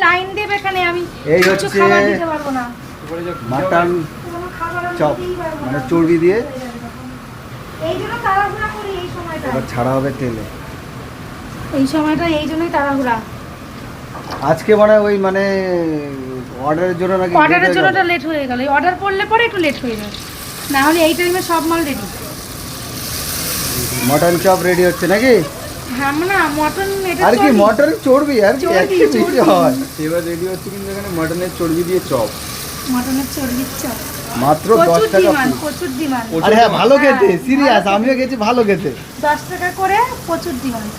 Line দেব এখানে, আমি এই কিছু হচ্ছে খাবার দিতে পারবো না। মাটন কোনো খাবার আমি চপ, দিতেই পারবো মানে না। চর্বি দিয়ে এই জন্য তাড়াহুড়া করি এই সময়টা। এবার ছাড়া হবে তেলে। এই সময়টা এই জন্যই তাড়াহুড়া। আজকে মানে ওই মানে অর্ডারের জন্য নাকি অর্ডারের জন্য লেট হয়ে গেল, অর্ডার পড়লে পরে একটু লেট হয়ে যায়, না হলে এই টাইমে সব মাল রেডি। মটন চপ রেডি হচ্ছে নাকি? হ্যাঁ না মটন এটা আর কি মটন চর্বি আর কি চর্বি, একই চর্বি। বিষয় হয়। এবার রেডি হচ্ছে কিন্তু এখানে মটনের চর্বি দিয়ে চপ। মটনের চর্বির চপ মাত্র 10 প্রচুর টাকা ডিমান্ড, piece। প্রচুর ডিমান্ড। আরে হ্যাঁ ভালো খেতে, হ্যাঁ, সিরিয়াস ভালো আমিও গেছি ভালো খেতে। 10 টাকা করে প্রচুর ডিমান্ড।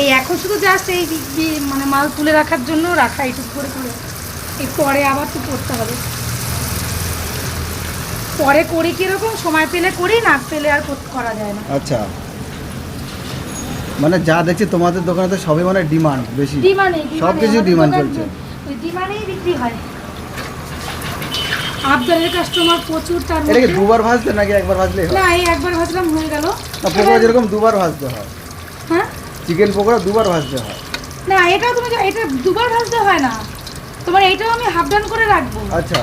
এই এখন শুধু জাস্ট এই মানে মাল তুলে রাখার জন্য রাখা, এইটুকু করে তুলে, এই পরে আবার তো করতে হবে। পরে করি কিরকম, সময় পেলে করি, না পেলে আর করা যায় না। আচ্ছা, মানে যা দেখছি তোমাদের দোকানে তো সবই মানে ডিমান্ড বেশি, সব কিছু ডিমান্ড চলছে। ওই ডিমান্ডেই বিক্রি হয়। আবদারের কাস্টমার প্রচুর, তার এটা কি মধ্যে দুবার ভাজতে নাকি একবার ভাজলেই হয়? না এই একবার ভাজলাম হয়ে গেল। না পকোড়া যেরকম দুবার ভাজতে হয়, হ্যাঁ চিকেন পকোড়া দুবার ভাজতে হয়। না এটা তুমি এটা দুবার ভাজতে হয় না, তোমার এইটাও আমি হাফ ডান করে রাখবো। আচ্ছা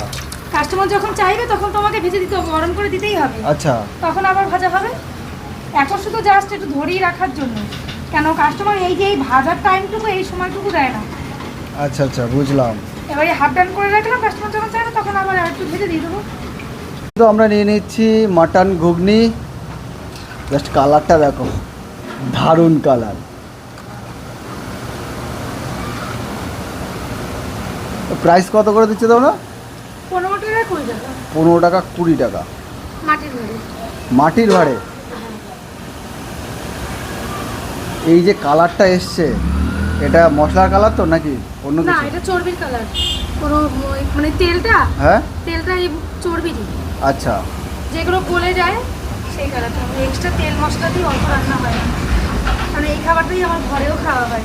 কাস্টমার যখন চাইবে তখন তোমাকে ভেজে দিতে হবে, গরম করে দিতেই হবে, আচ্ছা তখন আবার ভাজা হবে। এখন শুধু জাস্ট একটু ধরিয়ে রাখার জন্য, কেন কাস্টমার এই যে এই ভাজার টাইমটুকু এই সময়টুকু দেয় না। আচ্ছা আচ্ছা বুঝলাম। এবারে হাফ ডান করে রাখলাম, কাস্টমার যখন চাইবে তখন আবার একটু ভেজে দিয়ে দেবো। তো আমরা নিয়ে নিচ্ছি মাটন ঘুগনি। জাস্ট কালারটা দেখো, দারুণ কালার। প্রাইস কত করে দিচ্ছে তোমরা? 15 টাকা 20 টাকা 15 টাকা 20 টাকা মাটির ভাড়ে। মাটির ভাড়ে। এই যে কালারটা এসছে, এটা মশলার কালার তো নাকি অন্য না কিছু? এটা চর্বির কালার, পুরো মানে তেলটা, হ্যাঁ তেলটা এই চর্বি দিই, আচ্ছা যেগুলো গলে যায় সেই কালারটা। এক্সট্রা তেল মশলা দিয়ে অল্প রান্না হয় না, কারণ এই খাবারটাই আমার ঘরেও খাওয়া হয়।